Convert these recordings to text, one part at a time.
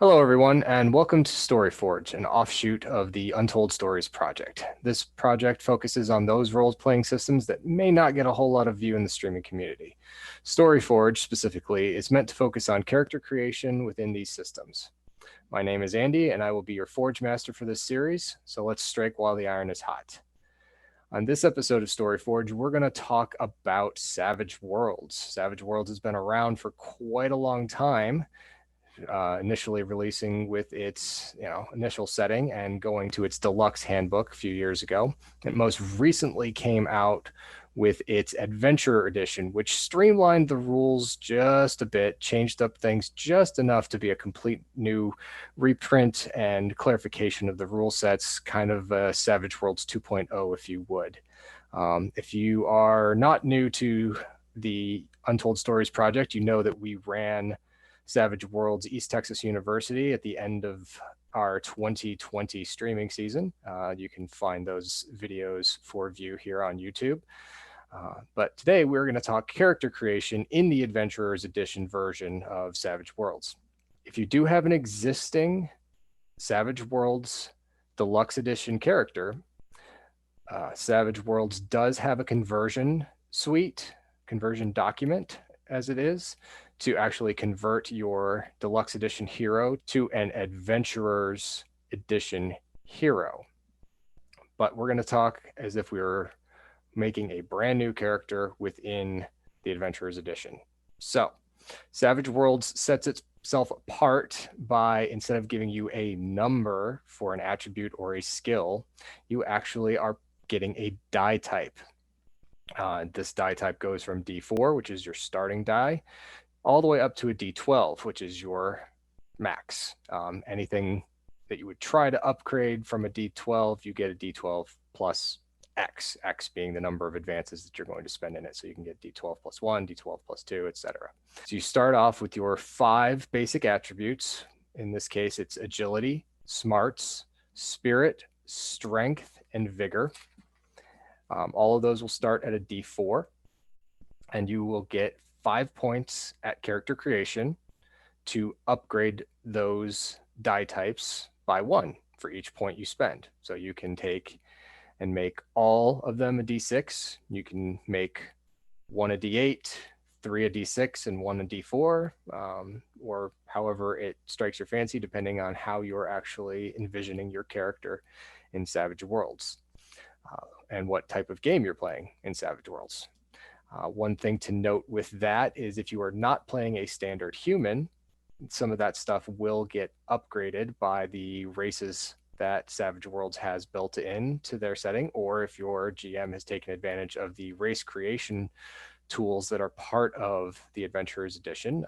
Hello, everyone, and welcome to StoryForge, an offshoot of the Untold Stories project. This project focuses on those role-playing systems that may not get a whole lot of view in the streaming community. StoryForge, specifically, is meant to focus on character creation within these systems. My name is Andy, and I will be your Forge Master for this series, so let's strike while the iron is hot. On this episode of StoryForge, we're going to talk about Savage Worlds. Savage Worlds has been around for quite a long time, initially releasing with its initial setting and going to its deluxe handbook a few years ago. It most recently came out with its Adventurer Edition, which streamlined the rules just a bit, changed up things just enough to be a complete new reprint and clarification of the rule sets, kind of Savage Worlds 2.0, if you would. If you are not new to the Untold Stories project, you know that we ran Savage Worlds East Texas University at the end of our 2020 streaming season. You can find those videos for view here on YouTube. But today we're going to talk character creation in the Adventurers Edition version of Savage Worlds. If you do have an existing Savage Worlds Deluxe Edition character, Savage Worlds does have a conversion suite, conversion document as it is, to actually convert your deluxe edition hero to an adventurer's edition hero. But we're going to talk as if we were making a brand new character within the adventurer's edition. So Savage Worlds sets itself apart by, instead of giving you a number for an attribute or a skill, you actually are getting a die type. This die type goes from D4, which is your starting die, all the way up to a D12, which is your max. Anything that you would try to upgrade from a D12, you get a D12 plus X, X being the number of advances that you're going to spend in it. So you can get D12 plus 1, D12 plus 2, etc. So you start off with your 5 basic attributes. In this case, it's agility, smarts, spirit, strength, and vigor. All of those will start at a D4, and you will get 5 points at character creation to upgrade those die types by 1 for each point you spend. So you can take and make all of them a D6. You can make 1 a D8, 3 a D6, and 1 a D4, or however it strikes your fancy, depending on how you're actually envisioning your character in Savage Worlds and what type of game you're playing in Savage Worlds. One thing to note with that is if you are not playing a standard human, some of that stuff will get upgraded by the races that Savage Worlds has built in to their setting, or if your GM has taken advantage of the race creation tools that are part of the Adventurers Edition,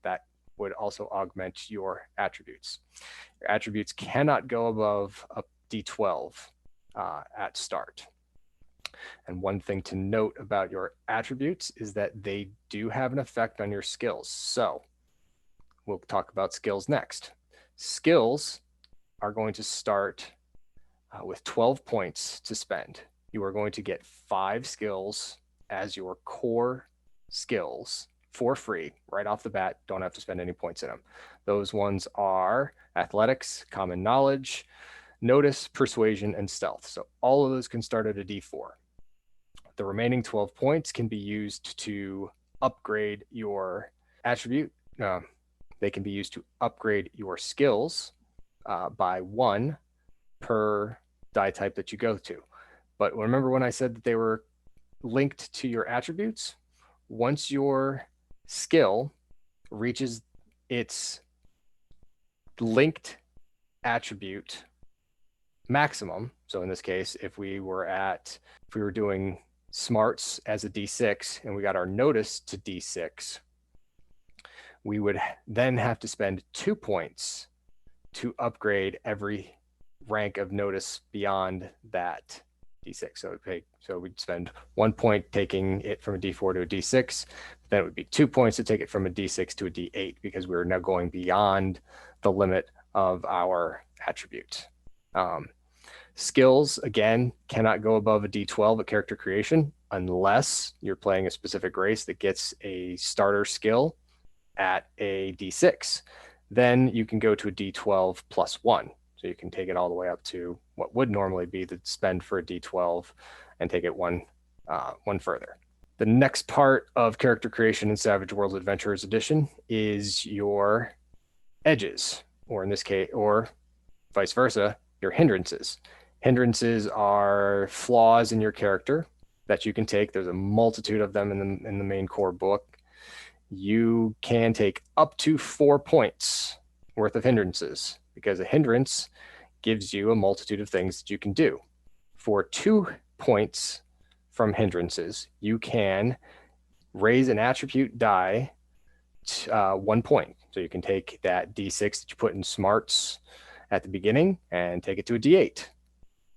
that would also augment your attributes. Your attributes cannot go above a D12 at start. And one thing to note about your attributes is that they do have an effect on your skills. So we'll talk about skills next. Skills are going to start with 12 points to spend. You are going to get 5 skills as your core skills for free right off the bat. Don't have to spend any points in them. Those ones are athletics, common knowledge, notice, persuasion, and stealth. So all of those can start at a D4. The remaining 12 points can be used to upgrade your attribute. They can be used to upgrade your skills by 1 per die type that you go to. But remember when I said that they were linked to your attributes? Once your skill reaches its linked attribute maximum, so in this case, if we were doing smarts as a D6 and we got our notice to D6, we would then have to spend 2 points to upgrade every rank of notice beyond that D6. So we'd spend 1 point taking it from a D4 to a D6. Then it would be 2 points to take it from a D6 to a D8 because we're now going beyond the limit of our attribute. Skills, again, cannot go above a D12 at character creation unless you're playing a specific race that gets a starter skill at a D6. Then you can go to a D12 plus 1. So you can take it all the way up to what would normally be the spend for a D12 and take it one further. The next part of character creation in Savage Worlds Adventurers Edition is your edges, or in this case, or vice versa, your hindrances. Hindrances are flaws in your character that you can take. There's a multitude of them in the main core book. You can take up to 4 points worth of hindrances, because a hindrance gives you a multitude of things that you can do. For 2 points from hindrances, you can raise an attribute die 1 point. So you can take that D6 that you put in smarts at the beginning and take it to a D8.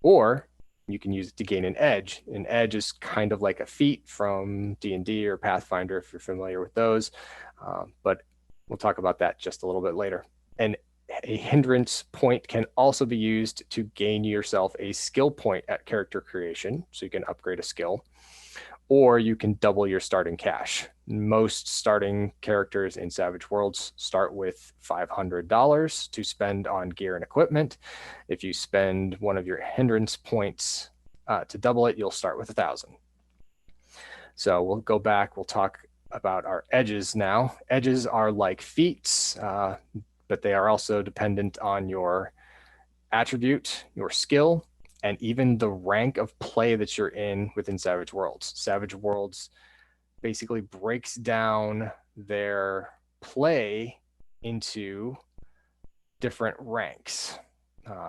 Or you can use it to gain an edge. An edge is kind of like a feat from D&D or Pathfinder, if you're familiar with those. But we'll talk about that just a little bit later. And a hindrance point can also be used to gain yourself a skill point at character creation, so you can upgrade a skill, or you can double your starting cash. Most starting characters in Savage Worlds start with $500 to spend on gear and equipment. If you spend one of your hindrance points to double it, you'll start with 1,000. So we'll go back, we'll talk about our edges now. Edges are like feats, but they are also dependent on your attribute, your skill, and even the rank of play that you're in within Savage Worlds. Savage Worlds basically breaks down their play into different ranks,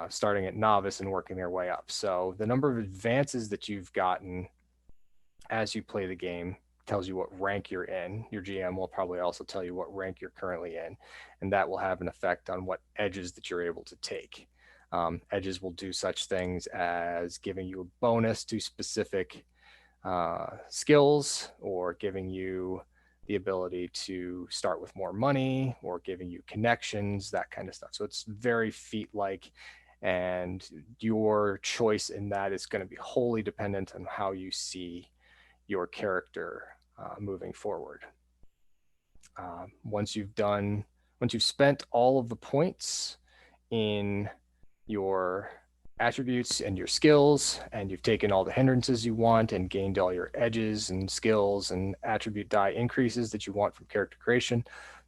starting at novice and working their way up. So the number of advances that you've gotten as you play the game tells you what rank you're in. Your GM will probably also tell you what rank you're currently in, and that will have an effect on what edges that you're able to take. Edges will do such things as giving you a bonus to specific skills, or giving you the ability to start with more money, or giving you connections, that kind of stuff. So it's very feat-like, and your choice in that is going to be wholly dependent on how you see your character moving forward. Once you've spent all of the points in your attributes and your skills, and you've taken all the hindrances you want and gained all your edges and skills and attribute die increases that you want from character creation,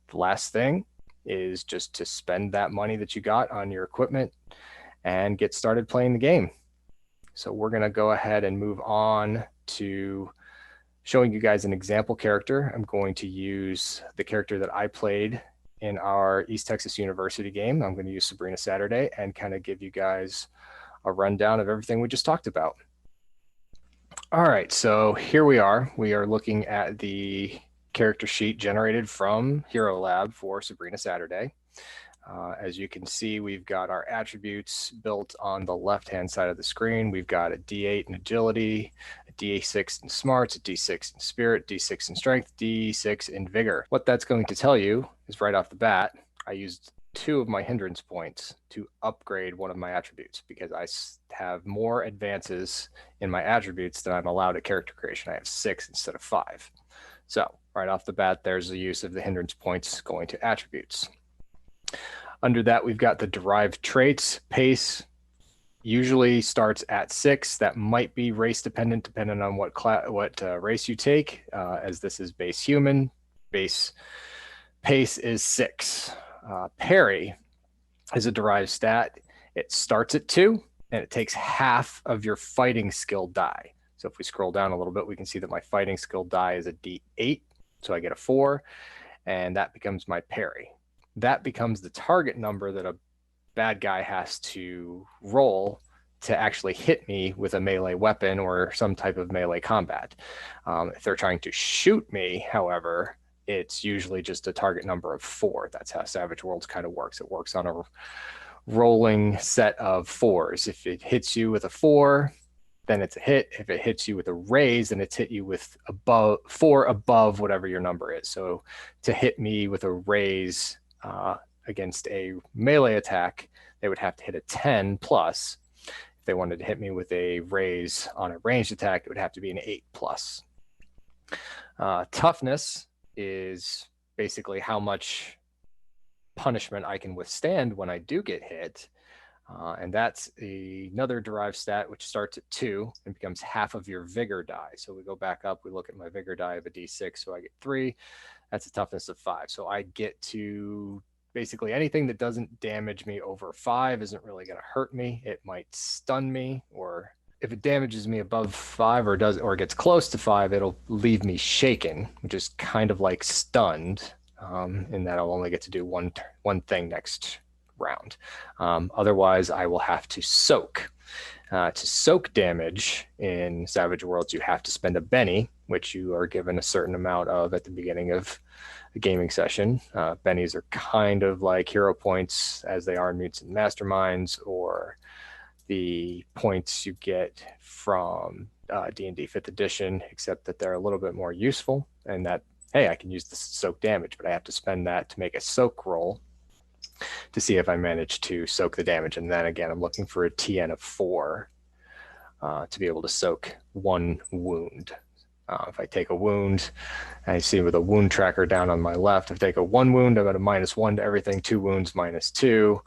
the last thing is just to spend that money that you got on your equipment and get started playing the game. So we're going to go ahead and move on to showing you guys an example character. I'm going to use the character that I played in our East Texas University game. I'm going to use Sabrina Saturday and kind of give you guys a rundown of everything we just talked about. All right, so here we are. We are looking at the character sheet generated from Hero Lab for Sabrina Saturday. As you can see, we've got our attributes built on the left-hand side of the screen. We've got a D8 in agility, a D6 in smarts, a D6 in spirit, D6 in strength, D6 in vigor. What that's going to tell you is right off the bat, I used 2 of my hindrance points to upgrade one of my attributes, because I have more advances in my attributes than I'm allowed at character creation. I have 6 instead of 5. So right off the bat, there's the use of the hindrance points going to attributes. Under that, we've got the derived traits. Pace usually starts at 6. That might be race dependent, depending on what race you take, as this is base human. Base pace is 6. Parry is a derived stat. It starts at 2, and it takes half of your fighting skill die. So if we scroll down a little bit, we can see that my fighting skill die is a D8. So I get a 4, and that becomes my parry. That becomes the target number that a bad guy has to roll to actually hit me with a melee weapon or some type of melee combat. If they're trying to shoot me, however, it's usually just a target number of 4. That's how Savage Worlds kind of works. It works on a rolling set of 4s. If it hits you with a 4, then it's a hit. If it hits you with a raise, then it's hit you with 4 above whatever your number is. So to hit me with a raise against a melee attack, they would have to hit a 10 plus. If they wanted to hit me with a raise on a ranged attack, it would have to be an 8 plus. Toughness is basically how much punishment I can withstand when I do get hit. And that's another derived stat, which starts at 2 and becomes half of your vigor die. So we go back up, we look at my vigor die of a d6, so I get 3. That's a toughness of 5. So I get to basically anything that doesn't damage me over 5 isn't really going to hurt me. It might stun me, or if it damages me above 5 or gets close to 5, it'll leave me shaken, which is kind of like stunned, in that I'll only get to do one thing next round. Otherwise, I will have to soak. To soak damage in Savage Worlds, you have to spend a Benny, which you are given a certain amount of at the beginning of a gaming session. Bennies are kind of like hero points as they are in Mutants and Masterminds, or the points you get from D&D 5th edition, except that they're a little bit more useful, and that, hey, I can use this to soak damage, but I have to spend that to make a soak roll to see if I manage to soak the damage. And then again, I'm looking for a TN of 4 to be able to soak 1 wound. If I take a wound, I see with a wound tracker down on my left, if I take a 1 wound, I'm at a -1 to everything, 2 wounds -2,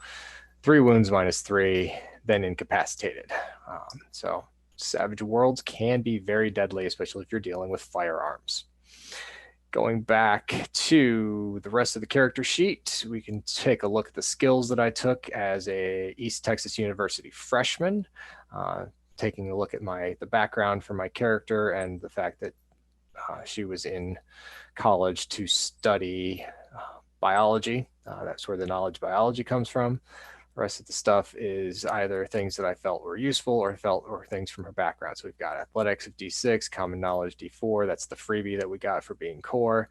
3 wounds -3, then incapacitated. So Savage Worlds can be very deadly, especially if you're dealing with firearms. Going back to the rest of the character sheet, we can take a look at the skills that I took as a East Texas University freshman, taking a look at the background for my character and the fact that she was in college to study biology. That's where the knowledge biology comes from. The rest of the stuff is either things that I felt were useful or things from her background. So we've got athletics of D6, common knowledge D4. That's the freebie that we got for being core.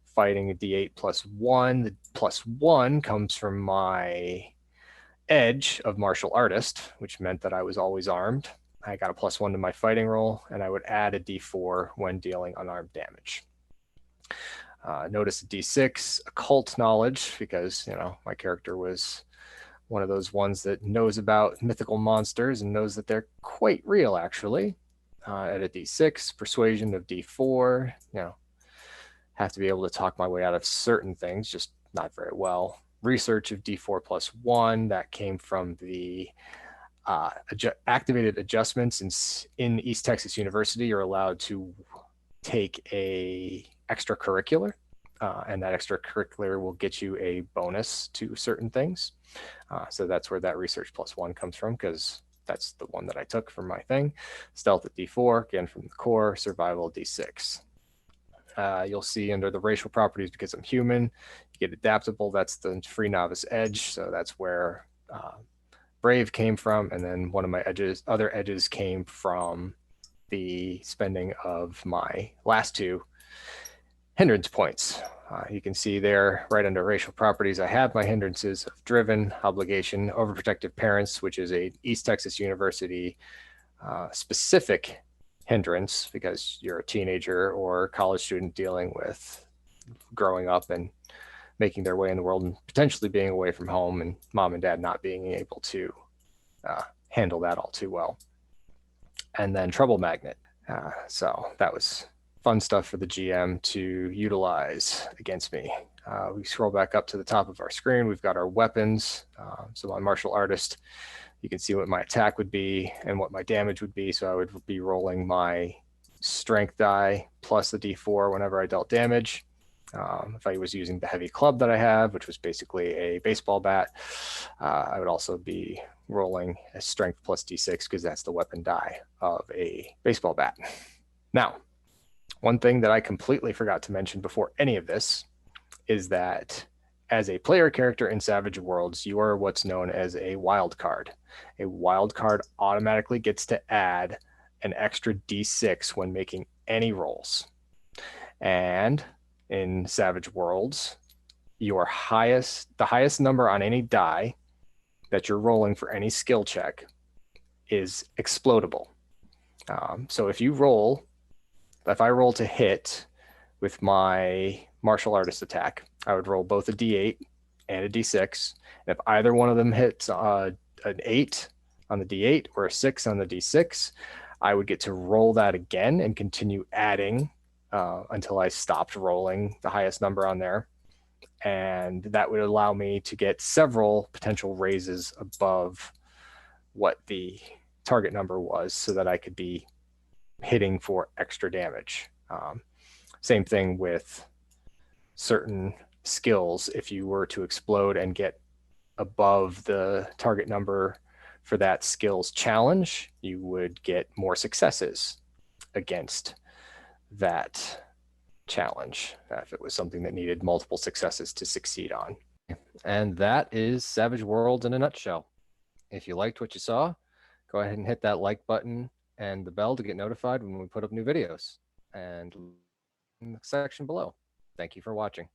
Fighting a D8 +1. The +1 comes from my edge of martial artist, which meant that I was always armed. I got a +1 to my fighting roll, and I would add a D4 when dealing unarmed damage. Notice a D6, occult knowledge, because my character was one of those ones that knows about mythical monsters and knows that they're quite real, actually. At a D6, persuasion of D4, have to be able to talk my way out of certain things, just not very well. Research of D4 +1, that came from the activated adjustments in East Texas University. You're allowed to take a extracurricular, and that extracurricular will get you a bonus to certain things. So that's where that research +1 comes from, because that's the one that I took from my thing. Stealth at D4, again from the core. Survival D6. You'll see under the racial properties, because I'm human, you get adaptable. That's the free novice edge. So that's where brave came from. And then one of my other edges came from the spending of my last 2 hindrance points. You can see there right under racial properties, I have my hindrances of driven, obligation, overprotective parents, which is a East Texas University specific hindrance, because you're a teenager or college student dealing with growing up and making their way in the world and potentially being away from home, and mom and dad not being able to handle that all too well. And then trouble magnet. So that was fun stuff for the GM to utilize against me. We scroll back up to the top of our screen. We've got our weapons. So my martial artist, you can see what my attack would be and what my damage would be. So I would be rolling my strength die plus the D4 whenever I dealt damage. If I was using the heavy club that I have, which was basically a baseball bat, I would also be rolling a strength plus D6, because that's the weapon die of a baseball bat. Now, one thing that I completely forgot to mention before any of this is that as a player character in Savage Worlds, you are what's known as a wild card. A wild card automatically gets to add an extra D6 when making any rolls. And in Savage Worlds, the highest number on any die that you're rolling for any skill check is explodable. So if I roll to hit with my martial artist attack, I would roll both a D8 and a D6. And if either one of them hits an 8 on the D8 or a 6 on the D6, I would get to roll that again and continue adding until I stopped rolling the highest number on there. And that would allow me to get several potential raises above what the target number was so that I could be hitting for extra damage. Same thing with certain skills. If you were to explode and get above the target number for that skill's challenge, you would get more successes against that challenge if it was something that needed multiple successes to succeed on. And that is Savage Worlds in a nutshell. If you liked what you saw, go ahead and hit that like button and the bell to get notified when we put up new videos. And in the section below. Thank you for watching.